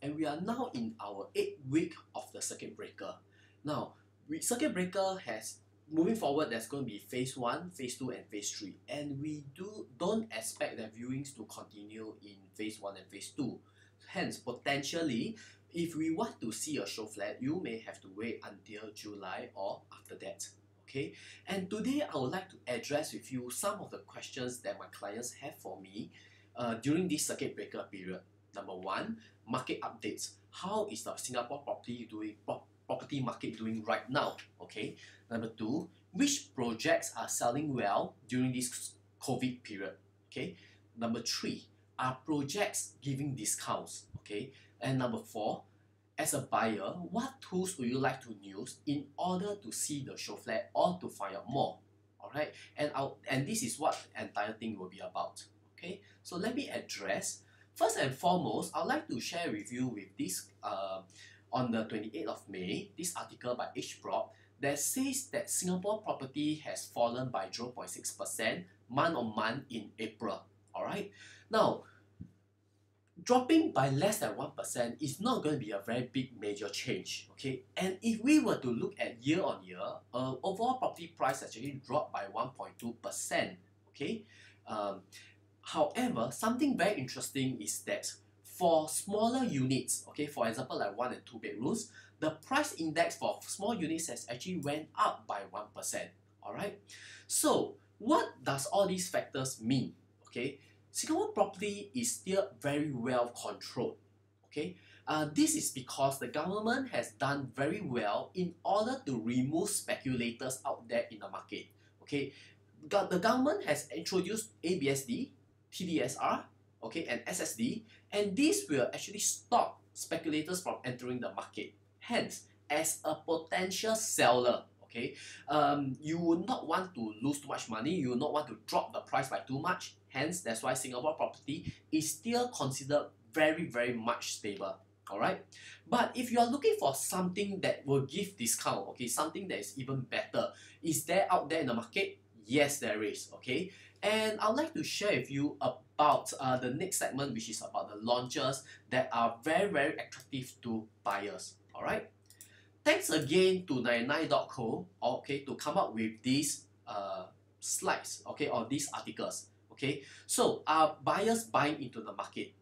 and we are now in our 8th week of the circuit breaker. Now, circuit breaker has moving forward. There's going to be phase 1, phase 2, and phase 3, and we don't expect the viewings to continue in phase 1 and phase 2. Hence, potentially, if we want to see a show flat, you may have to wait until July or after that. Okay, and today I would like to address with you some of the questions that my clients have for me during this circuit breaker period. Number 1, market updates. How is the Singapore property market doing right now? Okay. Number 2, which projects are selling well during this COVID period? Okay. Number 3, are projects giving discounts? Okay. And number 4, as a buyer, what tools would you like to use in order to see the show flat or to find out more? Alright, and this is what the entire thing will be about. Okay, so let me address. First and foremost, I'd like to share with you with this on the 28th of May, this article by HBroad that says that Singapore property has fallen by 0.6% month on month in April. Alright, now dropping by less than 1% is not going to be a very big major change, okay? And if we were to look at year on year, overall property price actually dropped by 1.2%, okay? However, something very interesting is that for smaller units, okay, for example like 1 and 2 bedrooms, the price index for small units has actually went up by 1%, alright? So what does all these factors mean, okay? Singapore property is still very well controlled. Okay, this is because the government has done very well in order to remove speculators out there in the market. Okay, the government has introduced ABSD, TDSR, okay, and SSD, and this will actually stop speculators from entering the market. Hence, as a potential seller, okay, you would not want to lose too much money. You would not want to drop the price by too much. Hence, that's why Singapore property is still considered very much stable. Alright, but if you are looking for something that will give discount, okay, something that is even better, is there out there in the market? Yes, there is. Okay, and I'd like to share with you about the next segment, which is about the launches that are very attractive to buyers. Alright, thanks again to 99.co, okay, to come up with these slides, okay, or these articles. Okay, so are buyers buying into the market?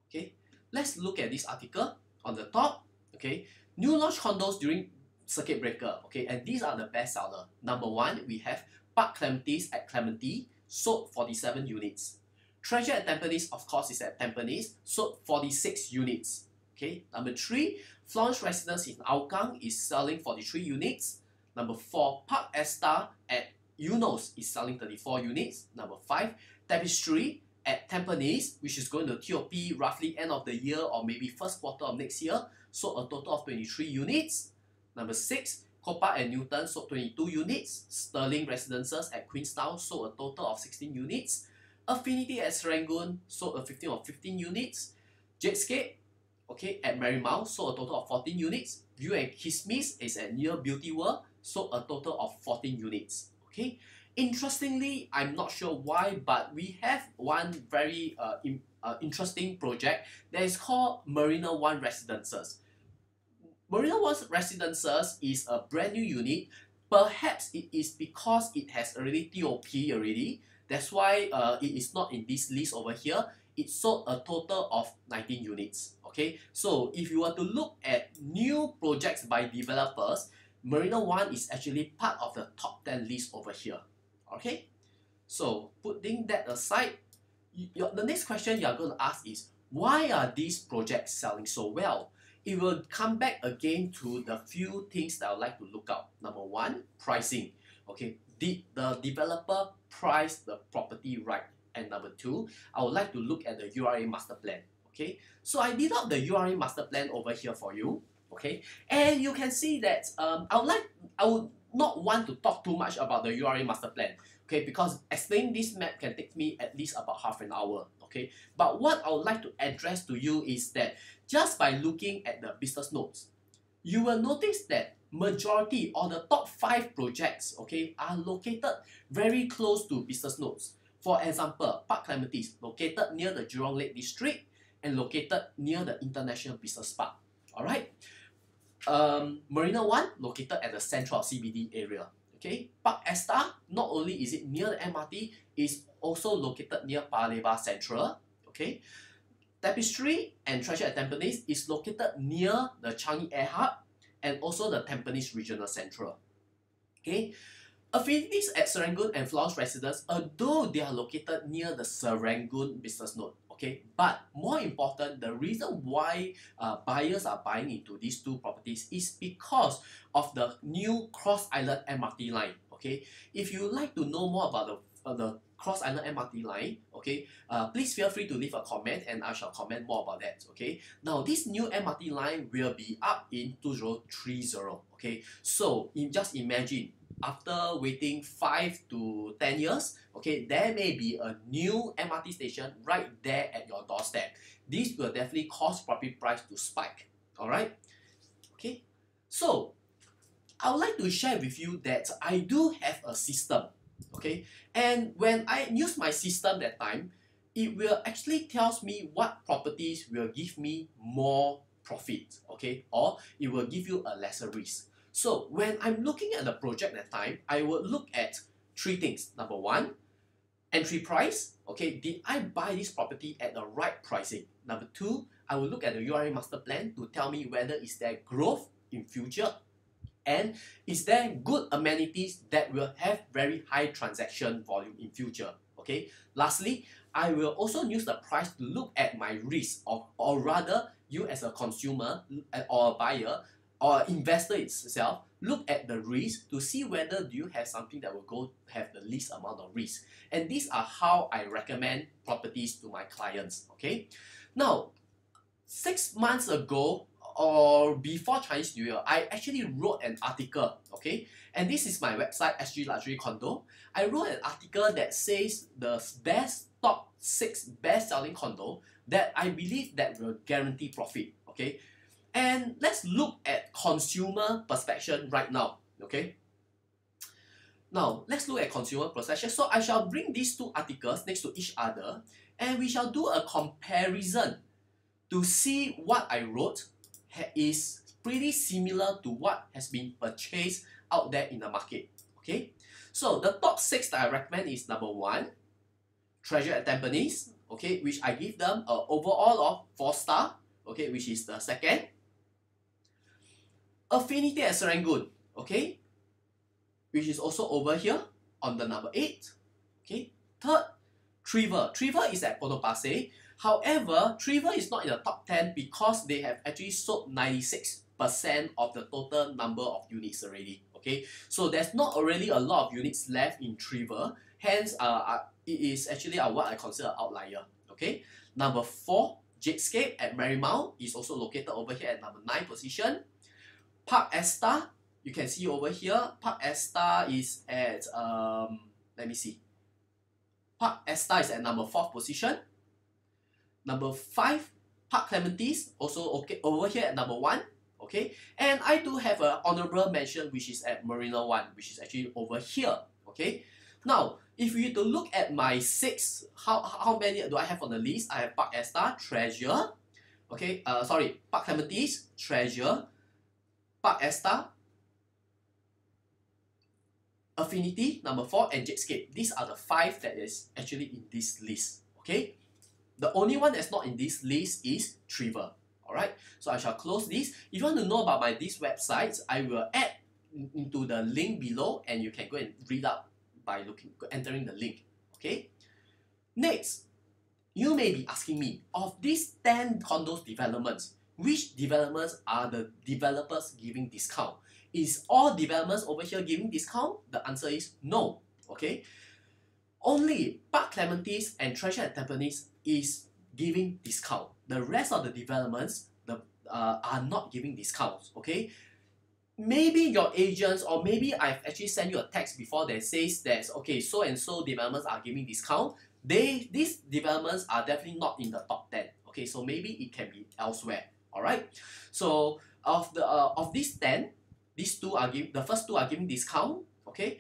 Okay, let's look at this article on the top. Okay, new launch condos during circuit breaker. Okay, and these are the best seller. Number 1, we have Park Clementi's at Clementi, sold 47 units. Treasure at Tampines, of course, is at Tampines, sold 46 units. Okay, number 3, Florence Residence in Hougang is selling 43 units. Number 4, Park Esta at Eunos is selling 34 units. Number 5, Tapestry at Tampines, which is going to TOP roughly end of the year or maybe first quarter of next year, sold a total of 23 units. Number 6, Copa and Newton sold 22 units. Sterling Residences at Queenstown sold a total of 16 units. Affinity at Serangoon sold a 15 units. Jadescape, okay, at Marymount sold a total of 14 units. View and Kismis is at near Beauty World, sold a total of 14 units. Okay, interestingly, I'm not sure why, but we have one very interesting project that is called Marina One Residences. Marina One Residences is a brand new unit. Perhaps it is because it has already TOP already. That's why it is not in this list over here. It sold a total of 19 units. Okay, so if you were to look at new projects by developers, Marina One is actually part of the top 10 list over here. Okay, so putting that aside, the next question you are going to ask is, why are these projects selling so well? It will come back again to the few things that I would like to look out. Number 1, pricing. Okay, did the developer price the property right? And number 2, I would like to look at the URA master plan. Okay, so I did out the URA master plan over here for you. Okay, and you can see that I would not want to talk too much about the URA master plan, okay, because explaining this map can take me at least about half an hour. Okay, but what I would like to address to you is that just by looking at the business notes, you will notice that majority or the top 5 projects, okay, are located very close to business nodes. For example, Park Clementi is located near the Jurong Lake District, and located near the International Business Park. Alright. Marina 1 located at the central CBD area. Okay. Park Esta, not only is it near the MRT, is also located near Paya Lebar Central. Okay. Tapestry and Treasure at Tampines is located near the Changi Air Hub and also the Tampines Regional Central. Okay. Affinities at Serangoon and Florence Residence, although they are located near the Serangoon business node, okay, but more important, the reason why buyers are buying into these two properties is because of the new Cross Island MRT line. Okay, if you would like to know more about the Cross Island MRT line, okay, please feel free to leave a comment and I shall comment more about that. Okay, now this new MRT line will be up in 2030. Okay, so just imagine, after waiting 5 to 10 years, okay, there may be a new MRT station right there at your doorstep. This will definitely cause property price to spike. Alright? Okay. So, I would like to share with you that I do have a system. Okay. And when I use my system that time, it will actually tells me what properties will give me more profit. Okay. Or it will give you a lesser risk. So when I'm looking at the project that time, I would look at 3 things. Number 1, entry price. Okay, did I buy this property at the right pricing? Number 2, I will look at the URA master plan to tell me whether is there growth in future and is there good amenities that will have very high transaction volume in future. Okay. Lastly, I will also use the price to look at my risk, or rather you as a consumer or a buyer or investor itself, look at the risk to see whether do you have something that will go have the least amount of risk. And these are how I recommend properties to my clients. Okay. Now, 6 months ago or before Chinese New Year, I actually wrote an article. Okay, and this is my website, SG Luxury Condo. I wrote an article that says the top 6 best selling condo that I believe that will guarantee profit. Okay. And let's look at consumer perception right now. Okay. Now, let's look at consumer perception. So I shall bring these 2 articles next to each other and we shall do a comparison to see what I wrote is pretty similar to what has been purchased out there in the market. Okay. So the top 6 that I recommend is number 1, Treasure at Tampines. Okay, which I give them an overall of 4 star. Okay, which is the second. Affinity at Serangoon, okay, which is also over here on the number 8. Okay, third, Trevor. Trevor is at Potong Pasir. However, Trevor is not in the top 10 because they have actually sold 96% of the total number of units already. Okay, so there's not already a lot of units left in Trevor. Hence, it is actually what I consider an outlier. Okay, number 4, Jadescape at Marymount is also located over here at number 9 position. Park Esta, you can see over here, Park Esta is at, let me see. Park Esta is at number 4th position. Number 5, Park Clementes, also okay over here at number 1. Okay, and I do have an honorable mention which is at Marina 1, which is actually over here. Okay, now if you to look at my 6, how many do I have on the list? I have Park Esta, Treasure. Okay, Park Clementes, Treasure, Park Esta, Affinity, number 4, and Jadescape. These are the 5 that is actually in this list. Okay, the only one that's not in this list is Trevor. Alright, so I shall close this. If you want to know about these websites, I will add into the link below and you can go and read up by entering the link. Okay. Next, you may be asking me, of these 10 condos developments, which developments are the developers giving discount? Is all developments over here giving discount? The answer is no. Okay. Only Park Clementes and Treasure at Tampines is giving discount. The rest of the developments are not giving discounts. Okay. Maybe your agents, or maybe I've actually sent you a text before that says that okay, so and so developments are giving discount. These developments are definitely not in the top 10. Okay, so maybe it can be elsewhere. Alright. So of these 10, these 2 are the first 2 are giving discount. Okay.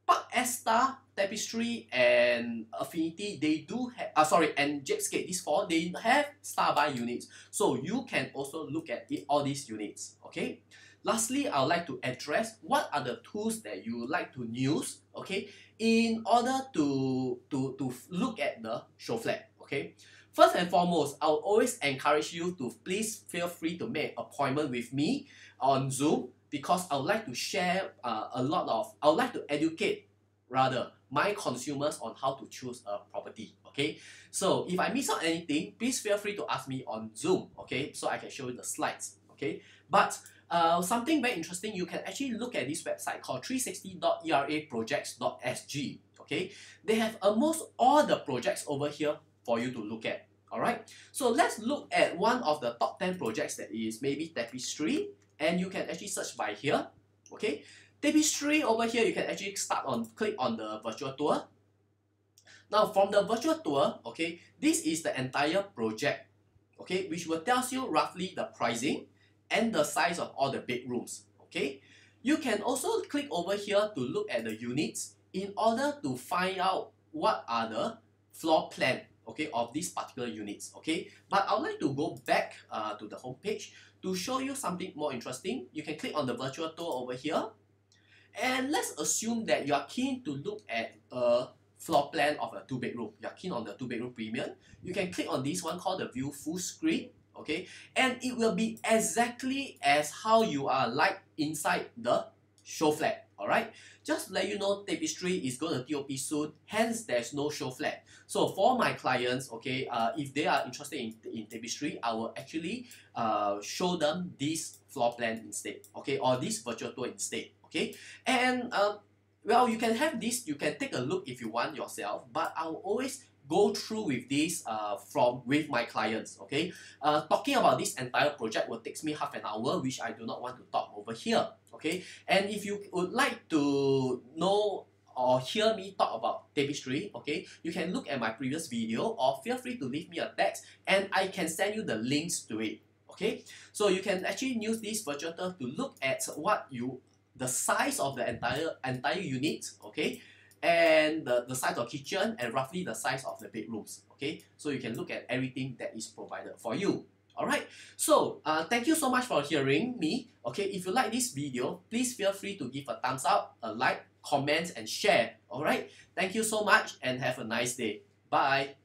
Park Esta, Tapestry, and Affinity, they do have, and Japescape, these four, they have star buy units. So you can also look at all these units, okay? Lastly, I would like to address what are the tools that you would like to use, okay, in order to look at the show flat, okay? First and foremost, I'll always encourage you to please feel free to make an appointment with me on Zoom, because I would like to share I would like to educate rather my consumers on how to choose a property, okay? So if I miss out anything, please feel free to ask me on Zoom, okay? So I can show you the slides, okay? But something very interesting, you can actually look at this website called 360.eraprojects.sg, okay? They have almost all the projects over here for you to look at, alright? So let's look at one of the top 10 projects that is maybe Tapestry, and you can actually search by here, okay? Tapestry over here, you can actually click on the virtual tour. Now from the virtual tour, okay, this is the entire project, okay, which will tell you roughly the pricing and the size of all the bedrooms, okay? You can also click over here to look at the units in order to find out what are the floor plan, okay, of these particular units, okay? But I would like to go back to the home page to show you something more interesting. You can click on the virtual tour over here, and let's assume that you are keen to look at a floor plan of a 2-bedroom. You are keen on the 2-bedroom premium. You can click on this one called the view full screen, okay? And it will be exactly as how you are like inside the show flat, alright? Just to let you know, Tapestry is going to TOP soon, hence there's no show flat. So for my clients, okay, if they are interested in Tapestry, I will actually show them this floor plan instead, okay, or this virtual tour instead, okay? And well, you can have this, you can take a look if you want yourself, but I will always go through with this with my clients, okay? Talking about this entire project will take me half an hour, which I do not want to talk over here, okay? And if you would like to know or hear me talk about Tapestry, okay, you can look at my previous video or feel free to leave me a text and I can send you the links to it, okay? So you can actually use this virtual tour to look at the size of the entire unit, okay? And the size of kitchen and roughly the size of the bedrooms, okay? So you can look at everything that is provided for you, alright? So thank you so much for hearing me, okay? If you like this video, please feel free to give a thumbs up, a like, comment and share, alright? Thank you so much and have a nice day. Bye.